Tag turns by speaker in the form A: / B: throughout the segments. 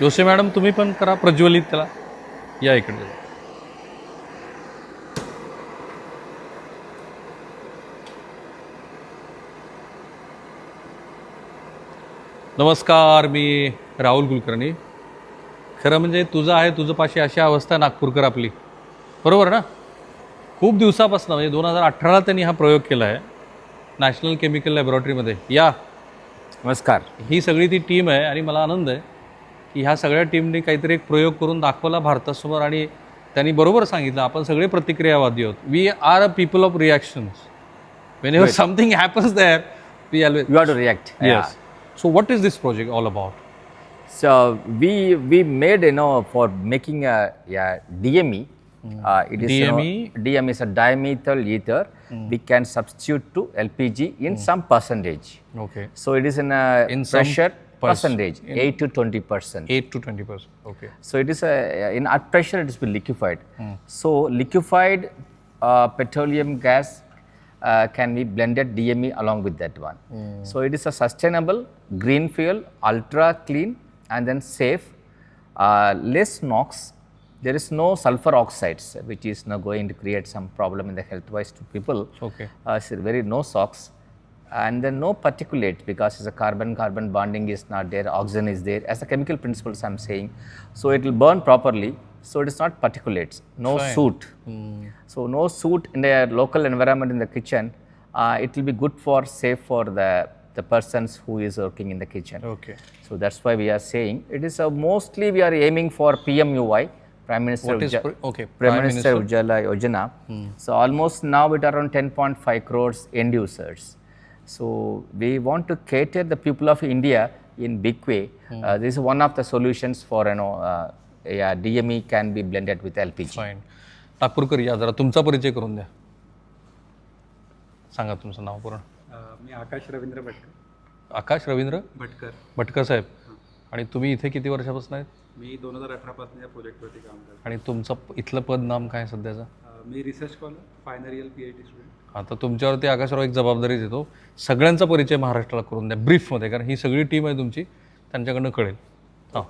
A: Joshi madam तुम्ही पण करा प्रज्वलित त्याला. या इकडे. नमस्कार, मी राहुल कुलकर्णी. खरं म्हणजे तुझं पाशी अशी अवस्था आहे नागपूरकर आपली, बरोबर ना? खूप दिवसापासून म्हणजे 2018 त्यांनी हा प्रयोग केला आहे नॅशनल केमिकल लॅबोरेटरीमध्ये. या
B: नमस्कार.
A: ही सगळी ती टीम आहे आणि मला आनंद आहे की ह्या सगळ्या टीमने काहीतरी एक प्रयोग करून दाखवला भारतासमोर आणि त्यांनी बरोबर सांगितलं आपण सगळे प्रतिक्रियावादी आहोत. We are a people of reactions. Whenever something happens there we always
B: You have to react.
A: Yes. So what is this project all about?
B: So we made for making a DME. It is
A: DME?
B: DME is a dimethyl ether. We can substitute to LPG in some percentage.
A: Okay.
B: So it is in a
A: In some
B: pressure
A: percentage.
B: percentage 8 to 20%.
A: 8 to 20%. Okay.
B: So it is in at pressure it is be liquefied. So liquefied petroleum gas can be blended DME along with that one. So it is a sustainable green fuel, ultra clean and then safe, less NOx. There is no sulfur oxides which is now going to create some problem in the health wise to people.
A: Okay.
B: It's very no SOx. And then no particulate because it's a carbon bonding is not there, oxygen is there. As the chemical principles I'm saying, so it will burn properly. So it is not particulates, no
A: Fine.
B: soot. So no soot in the local environment in the kitchen. It will be good for safe for the persons who is working in the kitchen.
A: Okay.
B: So that's why we are saying it is mostly we are aiming for PMUY, Prime Minister
A: What is okay,
B: Prime Minister Ujjwala Yojana. So almost now it around 10.5 crores end users. So we want to cater the people of India in big way. This is one of the solutions for DME can be blended with LPG.
A: Fine. Nagpurkar या जरा तुमचा परिचय करून द्या. सांगा तुमचं नाव पूर्ण.
C: मी आकाश रवींद्र भटकर.
A: आकाश रवींद्र
C: भटकर.
A: भटकर साहेब. आणि तुम्ही इथे किती वर्षापासून आहेत?
C: मी 2018 पासून या प्रोजेक्टवरती काम करतो.
A: आणि तुमचं इथलं पद नाम काय सध्याचं?
C: मी research scholar, final year PhD student.
A: आता तुमच्यावरती आकाशराव एक जबाबदारी देतो, सगळ्यांचा परिचय महाराष्ट्राला करून द्या ब्रीफमध्ये, कारण ही सगळी टीम आहे तुमची, त्यांच्याकडनं कळेल. हां.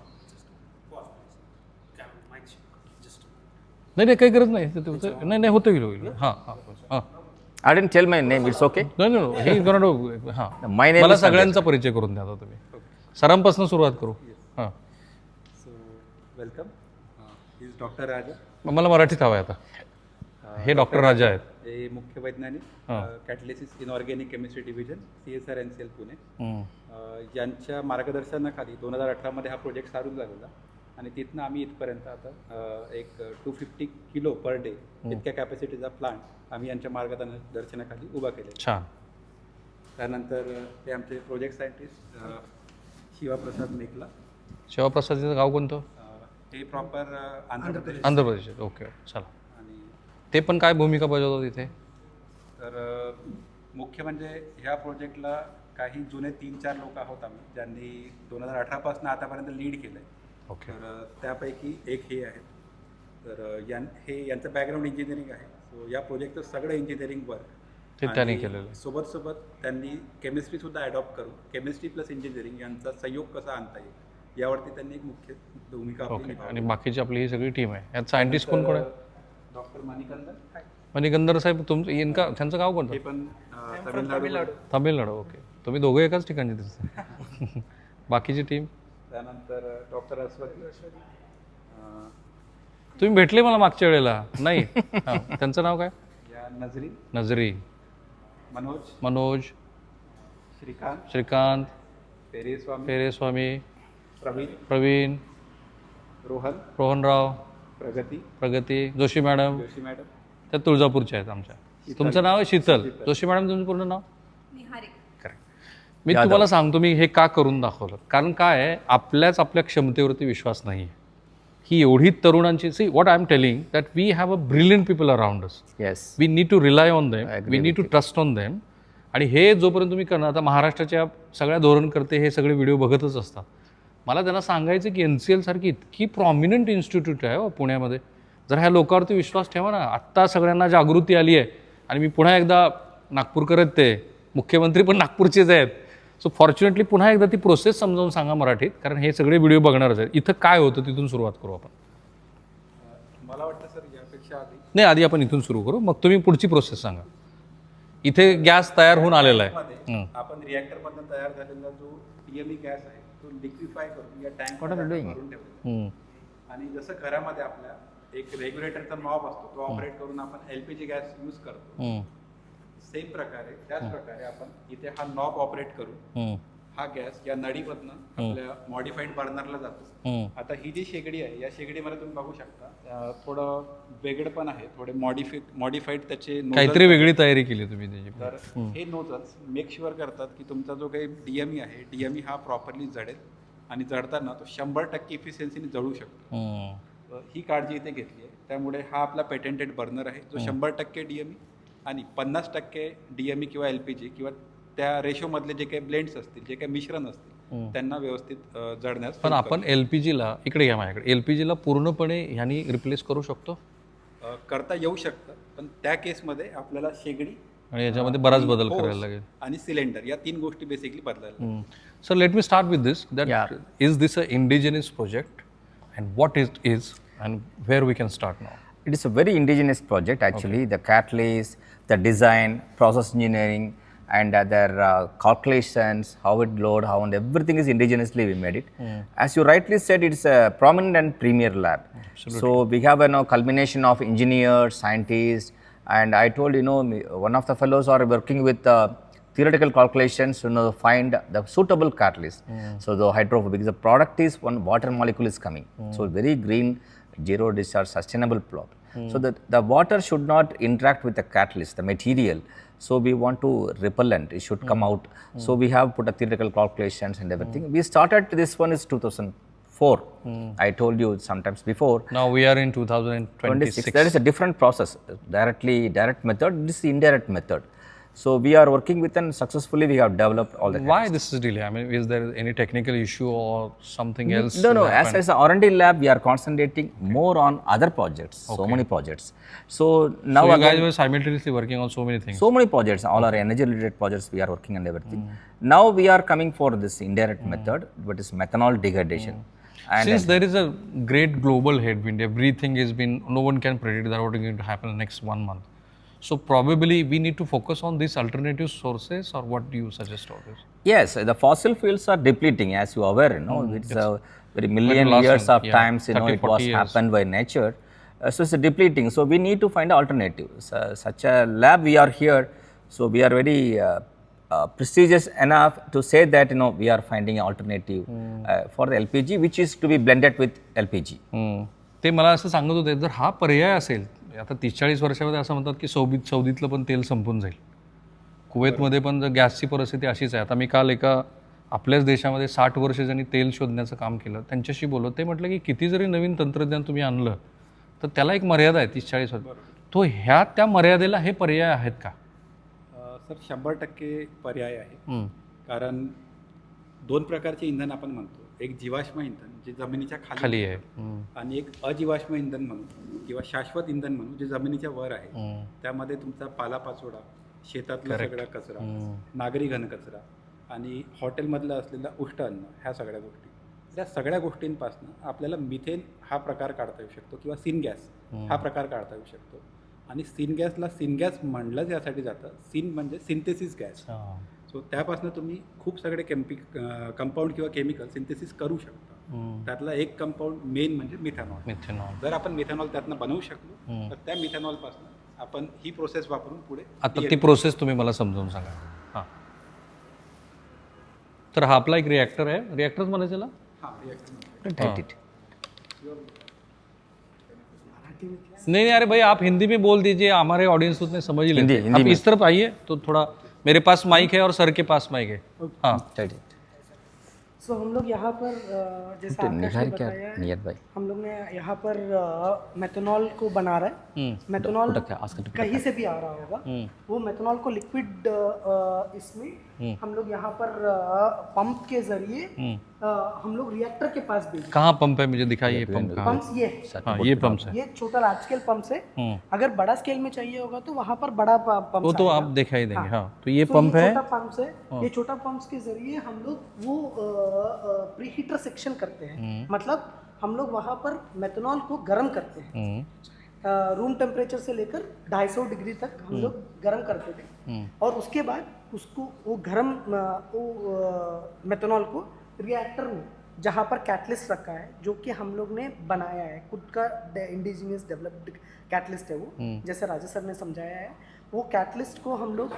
A: नाही काही गरज नाही. तुमचं नाही होतं होईल. हां हां हां.
B: I didn't tell my name. It's okay.
A: नाही हे हां.
B: My name
A: मला
B: is
A: सगळ्यांचा परिचय करून द्या आता तुम्ही. सरांपासून सुरुवात करू. हां.
C: So welcome. इज डॉक्टर राजा.
A: मला मराठीत हवं आहे आता. हे डॉक्टर राजा आहेत.
C: हे मुख्य वैज्ञानिक catalysis inorganic chemistry division CSR NCL Pune. यांच्या मार्गदर्शनाखाली 2018 मध्ये हा प्रोजेक्ट चालू झालेला आणि तिथनं आम्ही इथपर्यंत आता एक 250 किलो पर डे इतक्या कॅपॅसिटीचा प्लांट आम्ही यांच्या मार्गदर्शनाखाली उभा केलेला.
A: छान.
C: त्यानंतर ते आमचे प्रोजेक्ट सायंटिस्ट शिवाप्रसाद मेकला.
A: शिवप्रसादचं गाव कोणतं?
C: हे प्रॉपर आंध्र प्रदेश.
A: आंध्र प्रदेश. ओके चला.
C: आणि
A: ते पण काय भूमिका बजावतात इथे?
C: तर मुख्य म्हणजे ह्या प्रोजेक्टला काही जुने 3-4 लोक आहोत आम्ही ज्यांनी 2018 पासून आतापर्यंत लीड केलं आहे.
A: ओके.
C: तर त्यापैकी एक हे आहेत. तर यांचं बॅकग्राऊंड इंजिनिअरिंग आहे. सो या प्रोजेक्टचं सगळं इंजिनिअरिंग वर्क
A: ते त्यांनी केलेलं.
C: सोबत त्यांनी केमिस्ट्रीसुद्धा ॲडॉप्ट करून केमिस्ट्री प्लस इंजिनिअरिंग यांचा संयोग कसा आणता येईल यावरती त्यांनी एक मुख्य भूमिका आपली
A: ओके.
C: निभावली.
A: आणि बाकीची आपली ही सगळी टीम आहे. यात सायंटिस्ट कोण आहे?
C: डॉक्टर मणिकंदन.
A: मणिकंदर साहेब त्यांचं गाव कोणतं?
C: हे पण तामिळनाडू.
A: तामिळनाडू. ओके. तुम्ही दोघं एकाच ठिकाणचे दिसता. बाकीची टीम?
C: त्यानंतर डॉक्टर अस्वती.
A: तुम्ही भेटले मला मागच्या वेळेला नाही? हां. त्यांचं नाव काय?
C: या नजरी.
A: नजरी. मनोज. श्रीकांत. पेरेस्वामी. प्रवीण. रोहनराव. प्रगती. जोशी मॅडम. त्या तुळजापूरच्या आहेत आमच्या. तुमचं नाव आहे शीतल. जोशी मॅडम तुमचं पूर्ण नाव? मी तुम्हाला सांगतो मी हे का करून दाखवलं, कारण काय आहे, आपल्या क्षमतेवरती विश्वास नाही आहे. ही एवढी तरुणांची see what I am telling that we have a brilliant people around us.
B: Yes.
A: We need to rely on them. We need to trust on them. आणि हे जोपर्यंत तुम्ही करणार, आता महाराष्ट्राच्या सगळ्या धोरणकर्ते हे सगळे व्हिडिओ बघतच असतात. मला त्यांना सांगायचं की NCL सारखी इतकी प्रॉमिनंट इन्स्टिट्यूट आहे पुण्यामध्ये, जर ह्या लोकांवरती विश्वास ठेवा ना. आत्ता सगळ्यांना जागृती आली आहे आणि मी पुन्हा एकदा नागपूरकर आहेत, ते मुख्यमंत्री पण नागपूरचेच आहेत. सो फॉर्च्युनेटली पुन्हा एकदा ती प्रोसेस समजावून सांगा मराठीत, कारण हे सगळे व्हिडिओ बघणारच आहेत. इथं काय होतं तिथून सुरुवात करू आपण.
C: मला वाटतं सर यापेक्षा आधी
A: नाही, आधी आपण इथून सुरू करू, मग तुम्ही पुढची प्रोसेस सांगा. इथे गॅस तयार होऊन आलेला आहे.
C: मध्ये आपण रिॲक्टर मधून तयार झालेला जो DME गॅस आहे तो लिक्विफाय करून या tank
B: What are you doing?
C: भरून ठेवलेला. आणि जसं घरामध्ये आपल्या एक रेग्युलेटरचा नॉब असतो तो ऑपरेट करून आपण LPG गॅस यूज करतो, सेम प्रकारे त्याच प्रकारे आपण इथे हा नॉब ऑपरेट करून हा गॅस या नळीमधनं आपल्या मॉडिफाईड बर्नरला जातो. आता ही जी शेगडी आहे या शेगडीमध्ये तुम्ही बघू शकता थोडं वेगळं पण आहे, थोडे मॉडिफाईड त्याचे
A: काहीतरी वेगळी तयारी केली तुम्ही त्याची.
C: तर हे नोझल्स मेक शुअर करतात की तुमचा जो काही DME आहे DME हा प्रॉपरली जळेल आणि जळताना तो 100% इफिशियन्सीने जळू शकतो. ही काळजी इथे घेतली आहे. त्यामुळे हा आपला पेटेंटेड बर्नर आहे जो 100% DME आणि 50% DME किंवा LPG किंवा त्या रेशोमधले जे काही ब्लेंड्स असतील, जे काही मिश्रण असतील त्यांना व्यवस्थित जळण्यास.
A: पण आपण LPGला इकडे घ्या माझ्याकडे, LPGला पूर्णपणे ह्यानी रिप्लेस करू शकतो
C: करता येऊ शकतं, पण त्या केसमध्ये आपल्याला शेगडी
A: आणि याच्यामध्ये बराच बदल
C: hose
A: करायला लागेल.
C: आणि सिलेंडर या 3 गोष्टी बेसिकली बदलायला.
A: Sir let me start with this, that is this a indigenous project and what it is and where we can start now.
B: It is a very indigenous project actually. The catalyst, the design, process engineering, and other calculations, how it load, how and everything is indigenously we made it. As you rightly said, it's a prominent and premier lab. So we have a culmination of engineers, scientists, and I told one of the fellows are working with theoretical calculations to find the suitable catalyst. So the hydrophobic, the product is one water molecule is coming. So very green, zero discharge, sustainable plot. So that the water should not interact with the catalyst, the material. So we want to repellent, it should come out. So we have put a theoretical calculations and everything. We started, this one is 2004. I told you sometimes before.
A: Now we are in 2026.
B: There is a different process, direct method, this is indirect method. So we are working with and successfully we have developed all the.
A: Why this is delay? I mean, is there any technical issue or something else?
B: No.
A: happened?
B: As a R&D lab, we are concentrating more on other projects. So many projects. So now
A: So you
B: again,
A: guys were simultaneously working on so many things.
B: so many projects, all our energy related projects we are working and everything. Now we are coming for this indirect method, but it's methanol degradation. And
A: Since there is a great global headwind, everything has been, no one can predict that what is going to happen in the next 1 month. So probably we need to focus on these alternative sources, or what do you suggest all this?
B: yes, the fossil fuels are depleting, as you are aware. It's a very million
A: last
B: years
A: one,
B: of
A: yeah,
B: times.
A: 30,
B: It
A: 40
B: was
A: years.
B: happened by nature. So it's depleting. So we need to find alternatives. Such a lab we are here. So we are very prestigious enough to say that we are finding an alternative for the LPG, which is to be blended with LPG.
A: ते मला असं सांगत होते, जर हा पर्याय असेल, आता 30-40 वर्षामध्ये असं म्हणतात की सौदीतलं पण तेल संपून जाईल, कुवेतमध्ये पण जर गॅसची परिस्थिती अशीच आहे. आता मी काल एका आपल्याच देशामध्ये 60 वर्ष ज्यांनी तेल शोधण्याचं काम केलं त्यांच्याशी बोललो. ते म्हटलं की किती जरी नवीन तंत्रज्ञान तुम्ही आणलं तर त्याला एक मर्यादा आहे 30-40 वर्ष. तो त्या मर्यादेला हे पर्याय आहेत का?
C: सर 100% पर्याय आहे. कारण 2 प्रकारचे इंधन आपण म्हणतो, एक जीवाश्म इंधन जे जमिनीच्या खाली
A: आहे
C: आणि एक अजीवाश्म इंधन म्हणून किंवा शाश्वत इंधन म्हणून जे जमिनीच्या वर आहे. त्यामध्ये तुमचा पालापाचोळा, शेतातला सगळा कचरा, नागरी घनकचरा आणि हॉटेलमधलं असलेला उष्ट अन्न, ह्या सगळ्या गोष्टी, त्या सगळ्या गोष्टींपासून आपल्याला मिथेन हा प्रकार काढता येऊ शकतो किंवा सिनगॅस हा प्रकार काढता येऊ शकतो. आणि सिनगॅसला सिनगॅस म्हणलंच यासाठी जातं, सिन म्हणजे सिंथेसिस गॅस. सो त्यापासून तुम्ही खूप सगळे कंपाऊंड किंवा केमिकल सिंथेसिस करू शकता. त्यातला एक कंपाऊंड मेन म्हणजे मिथेनॉल. जर आपण मिथेनॉल त्यातनं बनवू शकलो तर त्या मिथेनॉलपासून आपण ही प्रोसेस वापरून पुढे.
A: आता ती प्रोसेस तुम्ही मला समजावून सांगा. हां, तर हा आपला एक रिॲक्टर आहे, रिॲक्टरच म्हणायचं त्याला. नहीं अरे भाई आप हिंदी में बोल दीजिए, हमारे ऑडियंस उतने समझ ही लेते हैं. आप इस तरफ आइए तो थोड़ा, मेरे पास माइक है और सर के पास माइक है. हाँ,
D: सो हम लोग यहाँ पर जैसा आपने बताया, हम लोग ने यहाँ पर मेथनॉल को बना रहे हैं. मेथनॉल कहीं से भी आ रहा होगा, वो मेथनॉल को लिक्विड इसमें हम लोग यहाँ पर पंप के जरिए हम लोग रिएक्टर के पास भेजेंगे।
A: कहाँ पंप है, मुझे दिखाइए पंप कहाँ
D: पंप्स ये है,
A: है? हाँ ये पंप है।
D: ये छोटा लार्ज स्केल पंप है। अगर बड़ा स्केल में चाहिए होगा तो वहाँ पर बड़ा पंप
A: वो तो आप दिखाई देंगे। हाँ तो ये पंप है,
D: छोटा पंप है। ये छोटा पंप्स के जरिए हम लोग वो प्री हीटर सेक्शन करते हैं, मतलब हम लोग वहाँ पर मेथनॉल को गर्म करते हैं। रूम टेम्परेचर से लेकर 250 डिग्री तक हम लोग गर्म करते थे, और उसके बाद उसको वो गर्म मेथनॉल को रिएक्टर में, जहाँ पर कैटलिस्ट रखा है जो कि हम लोग ने बनाया है, खुद का इंडिजिनियस डेवलप्ड कैटलिस्ट है वो, जैसे राजेश सर ने समझाया है, वो कैटलिस्ट को हम लोग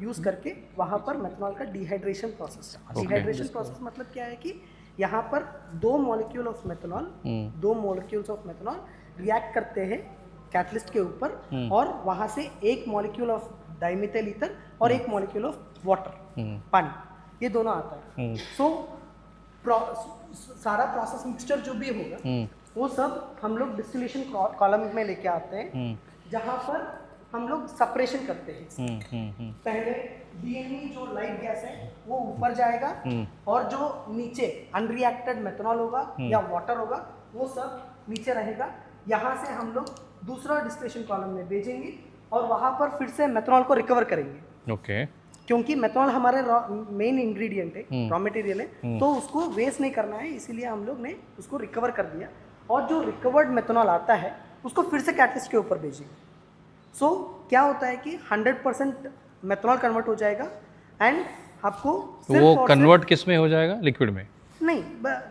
D: यूज़ करके वहाँ पर मेथनॉल का डिहाइड्रेशन प्रोसेस है। डिहाइड्रेशन प्रोसेस मतलब क्या है कि यहाँ पर 2 molecule of methanol, 2 molecules of methanol react करते हैं कैटलिस्ट के ऊपर, और वहाँ से 1 मॉलिक्यूल ऑफ डाइमिथाइल ईथर और 1 मॉलिक्यूल ऑफ वाटर, पानी, ये दोनों आता है। सो सारा प्रोसेस मिक्सचर जो भी होगा वो सब हम लोग डिस्टिलेशन कॉलम में लेके आते हैं, जहाँ पर हम लोग सेपरेशन करते हैं। पहले डीएमई जो लाइट गैस है वो ऊपर जाएगा, और जो नीचे अनरिएक्टेड मेथनॉल होगा या वाटर होगा वो सब नीचे रहेगा। यहाँ से हम लोग दूसरा डिस्टिलेशन कॉलम में भेजेंगे और वहाँ पर फिर से मेथनॉल को रिकवर करेंगे।
A: ओके,
D: क्योंकि मेथनॉल हमारे मेन इंग्रेडिएंट है, रॉ मटेरियल है, तो उसको वेस्ट नहीं करना है, इसीलिए हम लोग ने उसको रिकवर कर दिया, और जो रिकवर्ड मेथनॉल आता है उसको फिर से कैटलिस्ट के ऊपर भेजेंगे। सो क्या होता है कि 100% मेथनॉल कन्वर्ट हो जाएगा, एंड आपको
A: वो कन्वर्ट किस में हो जाएगा, लिक्विड में?
D: नहीं,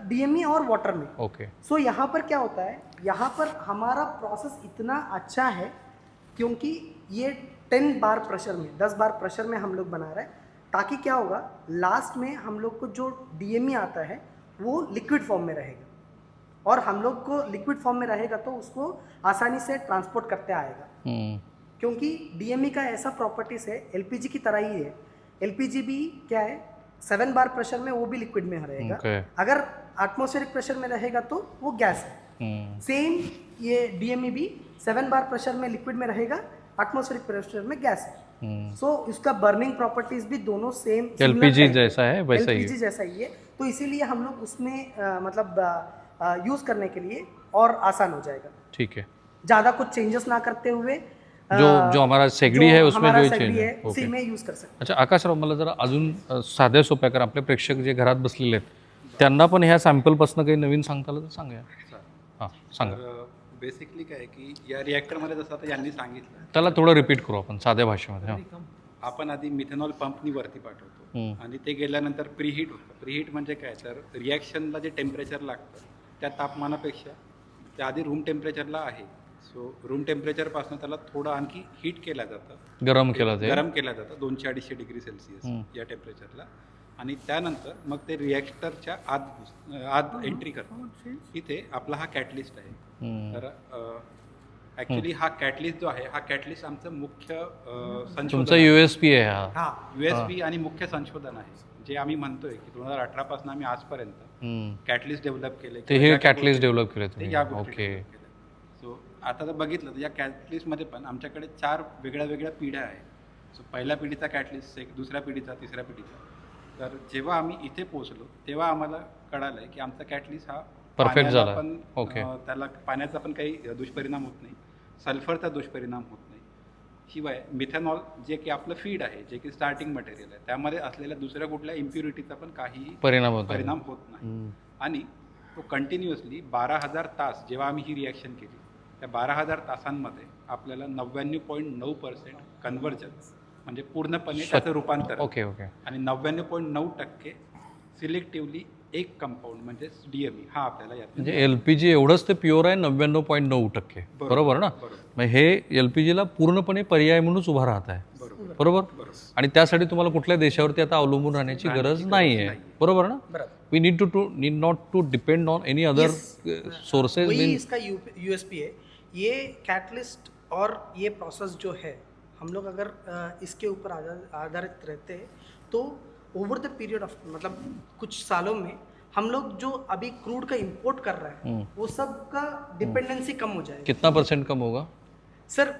D: डीएमई और वाटर में।
A: ओके।
D: सो यहाँ पर क्या होता है, यहाँ पर हमारा प्रोसेस इतना अच्छा है क्योंकि ये 10 बार प्रेशर में, 10 बार प्रेशर में हम लोग बना रहे हैं, ताकि क्या होगा लास्ट में हम लोग को जो डीएमई आता है वो लिक्विड फॉर्म में रहेगा, और हम लोग को लिक्विड फॉर्म में रहेगा तो उसको आसानी से ट्रांसपोर्ट करते आएगा। क्योंकि डीएमई का ऐसा प्रॉपर्टीज है, एलपीजी की तरह ही है। एलपीजी भी क्या है, 7 बार प्रेशर में वो भी लिक्विड में रहेगा। अगर एटमॉस्फेरिक प्रेशर में रहेगा तो वो गैस है। सेम ये डीएमई भी 7 बार प्रेशर में लिक्विड में रहेगा, एटमॉस्फेरिक प्रेशर में गैस है। सो इसका बर्निंग प्रॉपर्टीज भी दोनों सेम
A: एलपीजी जैसा है, वैसा ही
D: एलपीजी जैसा ही है। तो इसीलिए हम लोग उसमें मतलब यूज करने के लिए और आसान हो जाएगा।
A: ठीक है,
D: ज़्यादा कुछ चेंजेस ना करते हुए
A: जो हमारा शेगडी आहे उसमें जो चेंज
D: है
A: आहे.
D: उसी में यूज कर सकते.
A: अच्छा आकाशराव, मला जरा अजून साध्या सोप्या कर, आपले प्रेक्षक जे घरात बसलेले आहेत त्यांना पण ह्या सॅम्पलपासून काही नवीन सांगता आलं तर सांगा. हां सांगा.
C: बेसिकली काय आहे की या रिॲक्टरमध्ये जसं आता यांनी सांगितलं,
A: त्याला थोडं रिपीट करू आपण साध्या भाषेमध्ये. हां,
C: आपण आधी मिथेनॉल पंपनी वरती पाठवतो आणि ते गेल्यानंतर प्रीहीट होतं. प्रीहीट म्हणजे काय, तर रिॲक्शनला जे टेम्परेचर लागतं त्या तापमानापेक्षा त्या आधी रूम टेम्परेचरला आहे. सो रूम टेम्परेचरपासून त्याला थोडं आणखी हीट केलं जातं,
A: गरम केलं
C: जातं 200-250 डिग्री सेल्सिअस या टेम्परेचरला. आणि त्यानंतर मग ते रिॲक्टरच्या आत एंट्री करतात. इथे आपला हा कॅटलिस्ट आहे. तर ॲक्च्युली हा कॅटलिस्ट जो आहे, हा कॅटलिस्ट आमचं मुख्य
A: तुमचा
C: संशोधन,
A: USP आहे हा.
C: हा USP आणि मुख्य संशोधन आहे, जे आम्ही म्हणतोय की 2018 पासून आम्ही आजपर्यंत कॅटलिस्ट डेव्हलप केले.
A: ते हे कॅटलिस्ट डेव्हलप केले तुम्ही.
C: या गोष्टी
A: ओके.
C: develop केल्या. सो आता जर बघितलं तर या कॅटलिस्टमध्ये पण आमच्याकडे 4 वेगळ्या पिढ्या आहेत. सो पहिल्या पिढीचा कॅटलिस्ट, दुसऱ्या पिढीचा, तिसऱ्या पिढीचा. तर जेव्हा आम्ही इथे पोहोचलो तेव्हा आम्हाला कळालं आहे की आमचा कॅटलिस्ट हा
A: परफेक्ट झाला.
C: पण
A: ओके.
C: त्याला पाण्याचा पण काही दुष्परिणाम होत नाही, सल्फरचा दुष्परिणाम होत नाही. शिवाय मिथेनॉल जे की आपलं फीड आहे, जे की स्टार्टिंग मटेरियल आहे, त्यामध्ये असलेल्या दुसऱ्या कुठल्या इम्प्युरिटीचा पण काही
A: परिणाम
C: होत नाही. आणि तो कंटिन्युअसली 12,000 तास जेव्हा आम्ही ही रिॲक्शन केली, त्या 12,000 तासांमध्ये आपल्याला 99.9% कन्व्हर्जन, म्हणजे पूर्णपणे त्याचं रूपांतर.
A: Okay okay.
C: आणि 99.9% सिलेक्टिव्हली एक कंपाऊंड म्हणजे DME हा आपल्याला यात,
A: म्हणजे LPG एवढंच ते प्युअर आहे 99.9%. बरोबर ना. मग हे LPG ला पूर्णपणे पर्याय म्हणूनच उभा राहत आहे. बरोबर. आणि त्यासाठी तुम्हाला कुठल्या देशावरती आता अवलंबून राहण्याची गरज नाही आहे. बरोबर ना. We need not to depend on any other sources.
D: वही इसका USP है. ये कैटलिस्ट और ये प्रोसेस जो है, हम लोग अगर इसके ऊपर आधारित रहते हैं तो ओवर द पीरियड ऑफ मतलब कुछ सालों में हम लोग जो अभी क्रूड का इंपोर्ट कर रहे हैं वो सब का डिपेंडेंसी कम हो जाएगी.
A: कितना % कम होगा
D: सर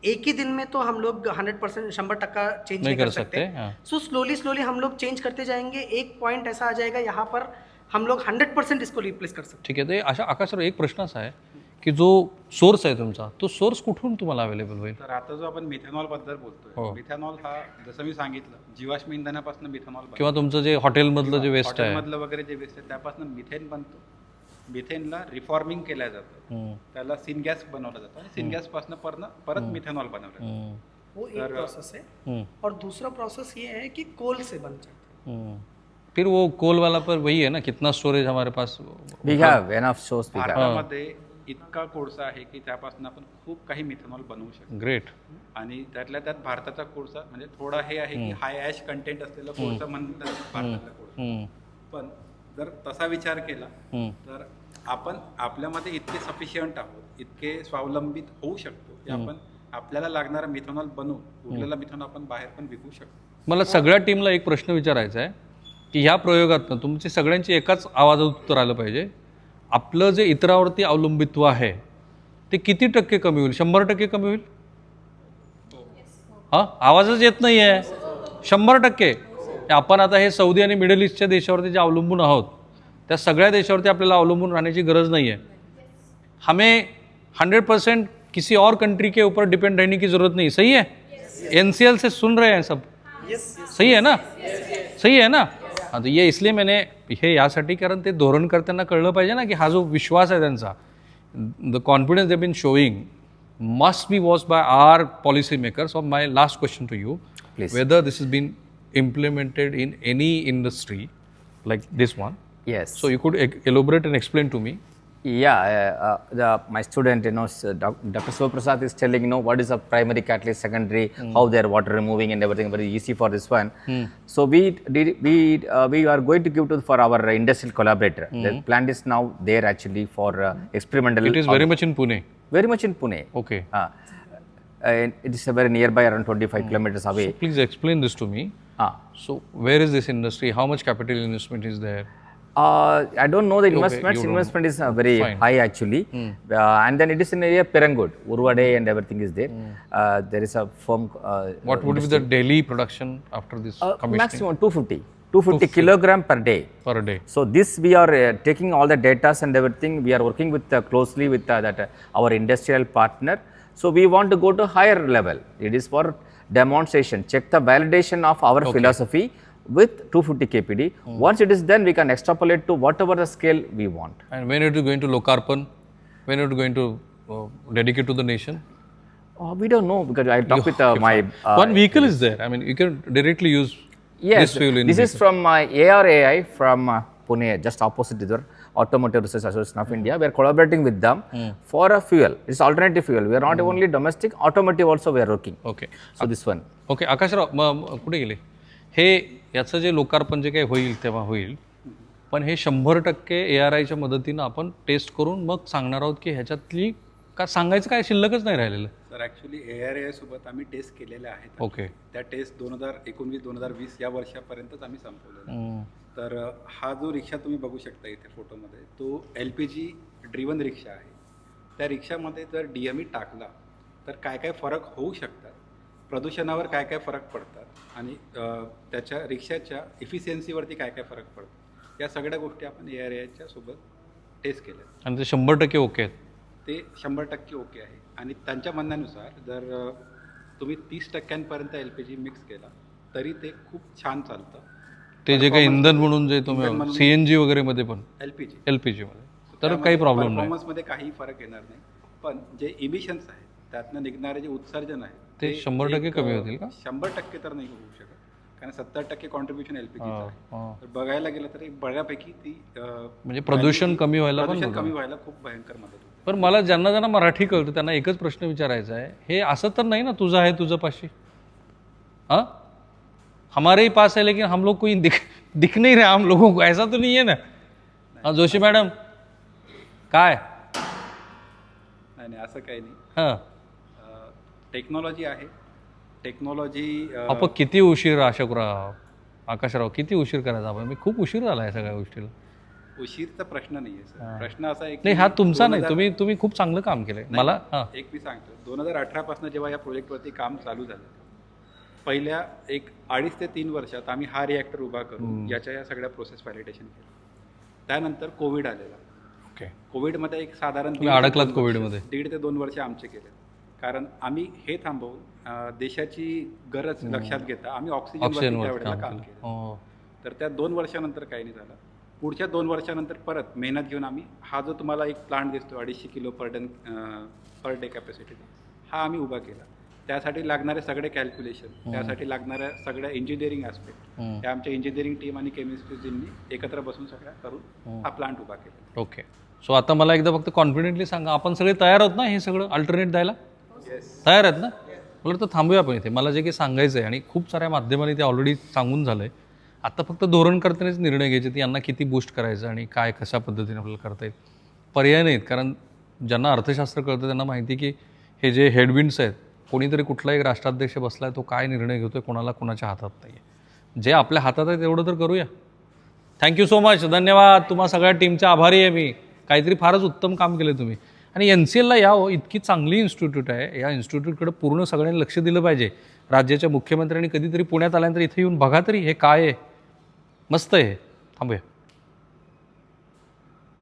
D: एक ही दिन में तो हम लोग 100% 100% चेंज
A: नहीं
D: नहीं
A: कर
D: कर
A: सकते,
D: सकते।
A: हाँ।
D: सो स्लोली हम लोग चेंज करते जाएंगे, एक पॉइंट ऐसा आ जाएगा यहाँ पर हम लोग 100% इसको रिप्लेस कर सकते
A: ठीक आहे. ते अशा आकाशराव एक प्रश्न असा आहे की जो सोर्स आहे तुमचा, तो सोर्स कुठून तुम्हाला अवेलेबल होईल?
C: तर आता जो आपण मिथेनॉल बद्दल बोलतोय, मिथेनॉल हा जसं मी सांगितलं जीवाश्म इंधनापासून मिथेनॉल
A: किंवा तुमचं जे हॉटेलमधलं जे वेस्ट आहे,
C: हॉटेलमधलं वगैरे जे वेस्ट आहे त्यापासून मिथेन बनतो. मिथेनला रिफॉर्मिंग केलं जातं, त्याला सिनगॅस बनवलं जातं आणि सिनगॅसपासून परत मिथेनॉल बनवलं जातं.
D: वो एक प्रोसेस है। और दूसरा प्रोसेस ये है कि कोल से बन जाता है।
A: फिर वो कोल वाला पर वही है ना, कितना स्टोरेज हमारे pass?
B: We have enough source. We have.
C: भारतामध्ये इतका कोळसा आहे की त्यापासून आपण खूप काही मिथेनॉल बनवू शकतो.
A: ग्रेट.
C: आणि त्यातल्या त्यात भारताचा कोळसा म्हणजे थोडा हे आहे की हाय ॲश कंटेंट असलेला कोळसा म्हणतात भारतातला कोळसा. पण जर तसा विचार केला तर आपण आपल्यामध्ये इतके सफिशियंट आहोत, इतके स्वावलंबित होऊ शकतो की आपण आपल्याला लागणारा मिथेनॉल बनवून उरलेला मिथेनॉल आपण बाहेर पण विकू शकतो.
A: मला सगळ्या टीमला एक प्रश्न विचारायचा आहे की ह्या प्रयोगातनं तुमची सगळ्यांची एकाच आवाजात उत्तर आलं पाहिजे. आपलं जे इतरावरती अवलंबित्व आहे ते किती टक्के कमी होईल? 100% कमी होईल? हां, आवाजच येत नाही आहे. 100%. आपण आता हे सौदी आणि मिडल ईस्टच्या देशावरती जे अवलंबून आहोत त्या सगळ्या देशावरती आपल्याला अवलंबून राहण्याची गरज नहीं है. हमें 100% किसी और कंट्री के ऊपर डिपेंड रहने की ज़रूरत नहीं. सही है? NCL से सुन रहे हैं सब? सही है ना? सही है ना? हाँ, तो ये इसलिए मैंने हे यासाठी, कारण ते धोरणकर्त्यांना कळलं पाहिजे ना की हा जो विश्वास आहे त्यांचा, the confidence they been showing must be watch by our policy makers. Of my last question to you,
B: Please.
A: whether this has been implemented in any industry like this one.
B: Yes.
A: So you could elaborate and explain to me.
B: Yeah, my student, Dr. Sivaprasad is telling, what is a primary catalyst, secondary, how they are water removing and everything, very easy for this one. So we are going to give for our industrial collaborator. The plant is now there actually for experimental.
A: It is very much in Pune.
B: Very much in Pune.
A: Okay.
B: And it is very nearby, around 25 kilometers away.
A: So please explain this to me. So where is this industry? How much capital investment is there?
B: I don't know the investments.
A: you don't
B: Investment is very
A: Fine.
B: high actually. And then it is in area Perangud, Urvade and everything is there. There is a firm.
A: What would be the daily production after this commissioning?
B: Maximum 250 kilogram per day.
A: Per day?
B: So this we are taking all the data and everything. We are working with closely with our industrial partner. So we want to go to higher level. It is for demonstration. Check the validation of our philosophy with 250 kpd. Once it is done, we can extrapolate to whatever the scale we want.
A: And when it is going to Lokarpan? When it is going to dedicate to the nation?
B: We don't know because I talked with my.
A: One vehicle is there. I mean, you can directly use this fuel in
B: This is
A: vehicle.
B: from ARAI from Pune, just opposite the Automotive Research Association of India. We are collaborating with them for a fuel. It's alternative fuel. We are not only domestic, automotive also we are working.
A: Okay.
B: So this one.
A: Okay. Akashrao, कुठे गेले? हे याचं जे लोकार्पण जे काही होईल तेव्हा होईल, पण हे 100% ARIच्या मदतीनं आपण टेस्ट करून मग सांगणार आहोत की ह्याच्यातली का सांगायचं काय शिल्लकच नाही राहिलेलं.
C: तर ॲक्च्युली ARAI सोबत आम्ही टेस्ट केलेल्या आहेत.
A: ओके.
C: त्या टेस्ट 2019-2020 या वर्षापर्यंतच आम्ही संपवलेल्या. तर हा जो रिक्षा तुम्ही बघू शकता इथे फोटोमध्ये, तो LPG ड्रिवन रिक्षा आहे. त्या रिक्षामध्ये जर DME टाकला तर काय काय फरक होऊ शकतात, प्रदूषणावर काय काय फरक पडतात आणि त्याच्या रिक्षाच्या इफिशियन्सीवरती काय काय फरक पडतात, या सगळ्या गोष्टी आपण ARAIच्या सोबत टेस्ट केल्या.
A: आणि ते 100% ओके आहेत.
C: ते 100% ओके आहे. आणि त्यांच्या म्हणण्यानुसार जर तुम्ही 30% LPG मिक्स केला तरी ते खूप छान चालतं.
A: ते जे काही इंधन म्हणून जे तुम्ही CNG वगैरे मध्ये पण LPG मध्ये तर काही प्रॉब्लेम नाही.
C: परफॉर्मन्समध्ये काही फरक येणार नाही. पण जे इमिशन्स आहेत त्यातनं निघणारे जे उत्सर्जन आहे
A: ते 100% कमी होतील का?
C: 100% तर नाही होऊ शकत, कारण 70% कॉन्ट्रीब्युशन LPG आहे. तर बघायला गेलं तर एक बऱ्यापैकी ती
A: म्हणजे प्रदूषण कमी व्हायला पण
C: कमी व्हायला खूप भयंकर मदत होते.
A: पण मला ज्यांना मराठी कळतं त्यांना एकच प्रश्न विचारायचा आहे, हे असं तर नाही ना तुझं आहे तुझं पाशी? हाँ, हमारे ही पास है लेकिन हम लोग कोई दिख नहीं रहा हम लोगों को, ऐसा तो नहीं है ना? हाँ जोशी मॅडम, काय?
C: नाही असं काही नाही.
A: हां,
C: टेक्नॉलॉजी आहे. टेक्नॉलॉजी
A: आपण किती उशीर, अशोकराव, आकाशराव, किती उशीर करायचा आपण? मी खूप उशीर झाला आहे सगळ्या गोष्टीला.
C: उशीरचा प्रश्न नाही आहे सर. प्रश्न असा आहे
A: नाही, हा तुमचा नाही, तुम्ही खूप चांगलं काम केलंय. मला हां
C: एक मी सांगतो, 2018 पासून जेव्हा या प्रोजेक्टवरती काम चालू झालं, पहिल्या एक 2.5 ते 3 वर्षात आम्ही हा रिॲक्टर उभा करून याच्या या सगळ्या प्रोसेस व्हॅलिडेशन केलं. त्यानंतर कोविड आलेला.
A: ओके.
C: कोविडमध्ये एक साधारण
A: तुम्ही अडकलात कोविडमध्ये.
C: 1.5 ते 2 वर्ष आमचे केले, कारण आम्ही हे थांबवून देशाची गरज लक्षात घेता आम्ही ऑक्सिजनवरती त्यावेळेला काम केलं.
A: हो.
C: तर त्या 2 वर्षानंतर काही नाही झालं. पुढच्या 2 वर्षानंतर परत मेहनत घेऊन आम्ही हा जो तुम्हाला एक प्लांट दिसतो 250 किलो पर डे कॅपॅसिटीचा, हा आम्ही उभा केला. त्यासाठी लागणारे सगळे कॅल्क्युलेशन, त्यासाठी लागणाऱ्या सगळ्या इंजिनिअरिंग ॲस्पेक्ट त्या आमच्या इंजिनिअरिंग टीम आणि केमिस्ट्रीजींनी एकत्र बसून सगळ्या करून हा प्लांट उभा केला.
A: ओके. सो आता मला एकदा फक्त कॉन्फिडेंटली सांगा, आपण सगळे तयार आहोत ना हे सगळं अल्टरनेट द्यायला? तयार आहेत ना? मला तर थांबूया आपण इथे. मला जे काही सांगायचं आहे आणि खूप साऱ्या माध्यमांनी ते ऑलरेडी सांगून झालं आहे. आता फक्त धोरणकर्त्यानेच निर्णय घ्यायचे की यांना किती बूस्ट करायचं आणि काय कशा पद्धतीने आपल्याला करता येईल. पर्याय नाहीत, कारण ज्यांना अर्थशास्त्र कळतं त्यांना माहिती की हे जे हेडविंड्स आहेत, कोणीतरी कुठला एक राष्ट्राध्यक्ष बसला आहे, तो काय निर्णय घेतो आहे कोणाला कोणाच्या हातात नाही आहे. जे आपल्या हातात आहे तेवढं तर करूया. थँक्यू सो मच, धन्यवाद. तुम्हा सगळ्या टीमच्या आभारी आहे मी. काहीतरी फारच उत्तम काम केलं तुम्ही. आणि NCLला यावं, इतकी चांगली इन्स्टिट्यूट आहे. या इन्स्टिट्यूटकडे पूर्ण सगळ्यांनी लक्ष दिलं पाहिजे. राज्याच्या मुख्यमंत्र्यांनी कधीतरी पुण्यात आल्यानंतर इथे येऊन बघा तरी हे काय आहे. मस्त आहे. थांबूया.